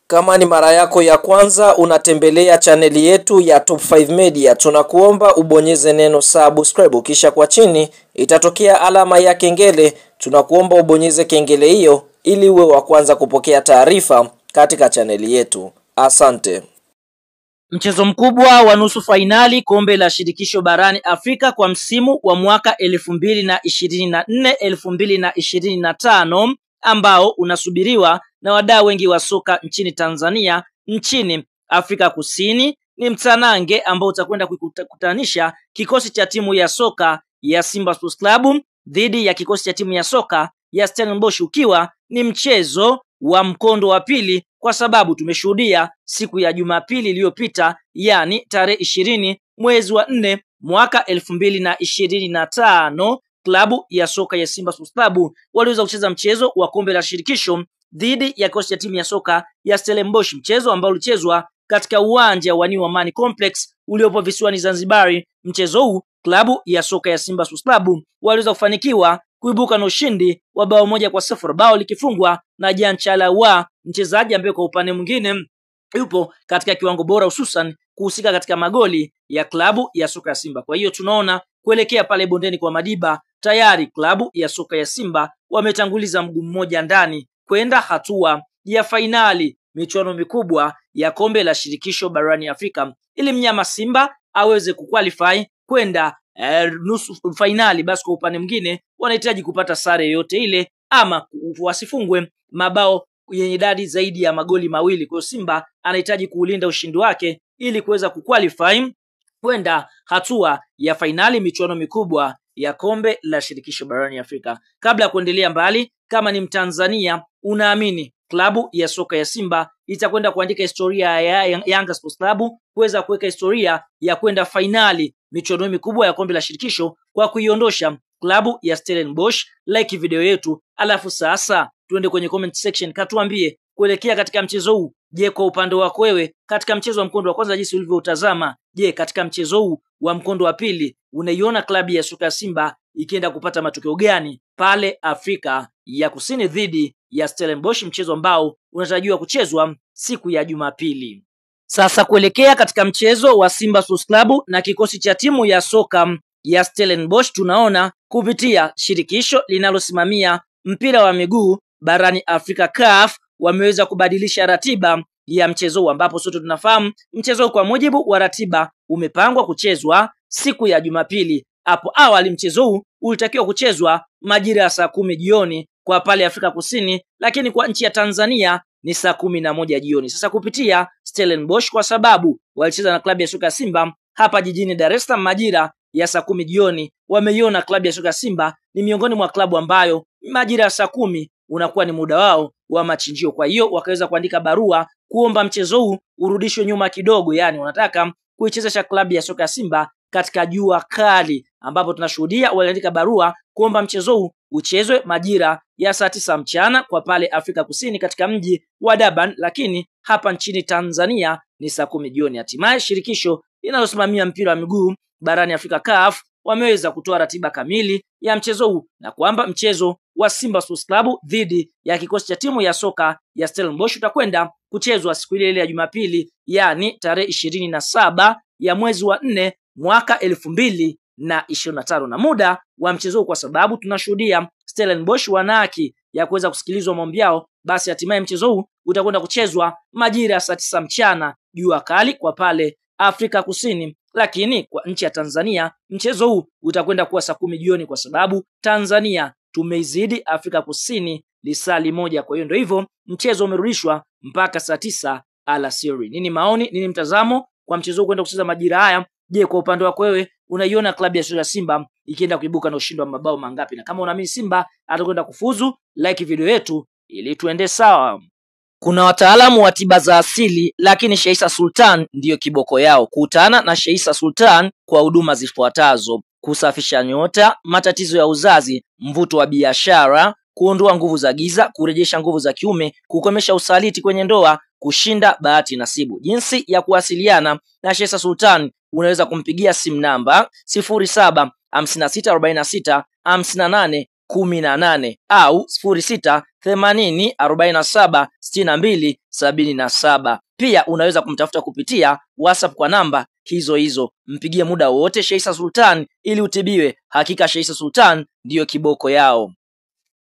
Kama ni mara yako ya kwanza unatembelea chaneli yetu ya Top 5 Media, tunakuomba ubonyeze neno subscribe, kisha kwa chini itatokea alama ya kengele. Tunakuomba ubonyeze kengele hiyo ili uwe wa kwanza kupokea taarifa katika chaneli yetu. Asante. Mchezo mkubwa wa nusu fainali kombe la shirikisho barani Afrika kwa msimu wa mwaka 2024-2025 ambao unasubiriwa na wadau wengi wa soka nchini Tanzania, nchini Afrika Kusini, ni mtanange ambao utakwenda kukutanisha kikosi cha timu ya soka ya Simba Sports Club dhidi ya kikosi cha timu ya soka ya Stellenbosch, ukiwa ni mchezo wa mkondo wa pili kwa sababu tumeshuhudia siku ya Jumapili iliyopita, yani tarehe 20 mwezi wa 4 mwaka 2025, klabu ya soka ya Simba Sports Club waliweza kucheza mchezo wa kombe la shirikisho dhidi ya kikosi cha timu ya soka ya Stellenbosch, mchezo ambao ulichezwa katika uwanja wa New Amani Complex uliopo visiwani Zanzibar. Mchezo huu klabu ya soka ya Simba Sports Club waliweza kufanikiwa kuibuka na ushindi wa bao 1-0, bao likifungwa na Jean Chalawa, mchezaji ambaye kwa upande mwingine yupo katika kiwango bora, hususan kuhusika katika magoli ya klabu ya soka ya Simba. Kwa hiyo tunaona kuelekea pale bondeni kwa Madiba, tayari klabu ya soka ya Simba wametanguliza mguu mmoja ndani kwenda hatua ya fainali michuano mikubwa ya kombe la shirikisho barani Afrika, ili mnyama Simba aweze kuqualify kwenda nusu fainali. Basi kwa upande mwingine wanahitaji kupata sare yote ile ama wasifungwe mabao yenye idadi zaidi ya magoli mawili. Kwa Simba anahitaji kuulinda ushindi wake ili kuweza kuqualify kwenda hatua ya fainali michuano mikubwa ya kombe la shirikisho barani Afrika. Kabla ya kuendelea mbali, kama ni Mtanzania unaamini klabu ya soka ya Simba itakwenda kuandika historia ya Yanga Sports Club kuweza kuweka historia ya kwenda fainali michuano mikubwa ya kombe la shirikisho kwa kuiondosha klabu ya Stellenbosch, like video yetu, alafu sasa tuende kwenye comment section, katuambie kuelekea katika mchezo huu. Je, kwa upande wako wewe katika mchezo wa mkondo wa kwanza jinsi ulivyoutazama, je, katika mchezo huu wa mkondo wa pili unaiona klabu ya soka ya Simba ikienda kupata matokeo gani pale Afrika ya Kusini dhidi ya Stellenbosch, mchezo ambao unatarajiwa kuchezwa siku ya Jumapili? Sasa kuelekea katika mchezo wa Simba Sports Club na kikosi cha timu ya soka ya Stellenbosch, tunaona kupitia shirikisho linalosimamia mpira wa miguu barani Afrika CAF wameweza kubadilisha ratiba ya mchezo, ambapo sote tunafahamu mchezo kwa mujibu wa ratiba umepangwa kuchezwa siku ya Jumapili. Hapo awali mchezo huu ulitakiwa kuchezwa majira ya saa 10 jioni kwa pale Afrika Kusini, lakini kwa nchi ya Tanzania ni saa 11 jioni. Sasa kupitia Stellenbosch, kwa sababu walicheza na klabu ya soka ya Simba hapa jijini Dar es Salaam majira ya saa 10 jioni, wameiona klabu ya soka ya Simba ni miongoni mwa klabu ambayo majira ya saa 10 unakuwa ni muda wao wa machinjio. Kwa hiyo wakaweza kuandika barua kuomba mchezo huu urudishwe nyuma kidogo, yani wanataka kuichezesha klabu ya soka ya Simba katika jua kali, ambapo tunashuhudia waliandika barua kuomba mchezo huu uchezwe majira ya saa 9 mchana kwa pale Afrika Kusini katika mji wa Durban, lakini hapa nchini Tanzania ni saa 10 jioni. Hatimaye shirikisho linalosimamia mpira wa miguu barani Afrika CAF wameweza kutoa ratiba kamili ya mchezo huu, na kwamba mchezo wa Simba Sports Club dhidi ya kikosi cha timu ya soka ya Stellenbosch utakwenda kuchezwa siku ile ya Jumapili, yani tarehe 27 ya mwezi wa 4 mwaka 2025, na muda wa mchezo kwa sababu tunashuhudia Stellenbosch wana haki ya kuweza kusikilizwa maombi yao, basi hatimaye mchezo huu utakwenda kuchezwa majira ya saa 9 mchana, jua kali kwa pale Afrika Kusini. Lakini kwa nchi ya Tanzania mchezo huu utakwenda kuwa saa 10 jioni kwa sababu Tanzania tumeizidi Afrika Kusini lisali moja. Kwa hiyo ndio hivyo mchezo umerudishwa mpaka saa 9 alasiri. Nini maoni, nini mtazamo kwa mchezo huu kwenda kucheza majira haya? Je, kwa upande wako wewe unaiona klabu ya soka Simba ikienda kuibuka na ushindi wa mabao mangapi? Na kama unaamini Simba atakwenda kufuzu, like video yetu ili tuende sawa. Kuna wataalamu wa tiba za asili, lakini Sheisa Sultan ndiyo kiboko yao. Kutana na Sheisa Sultan kwa huduma zifuatazo: kusafisha nyota, matatizo ya uzazi, mvuto wa biashara, kuondoa nguvu za giza, kurejesha nguvu za kiume, kukomesha usaliti kwenye ndoa, kushinda bahati nasibu. Jinsi ya kuwasiliana na Sheisa Sultan: unaweza kumpigia simu namba 07564658 18 au 0680476277. Pia unaweza kumtafuta kupitia WhatsApp kwa namba hizo hizo. Mpigie muda wote Sheisa Sultan ili utibiwe. Hakika Sheisa Sultan ndiyo kiboko yao.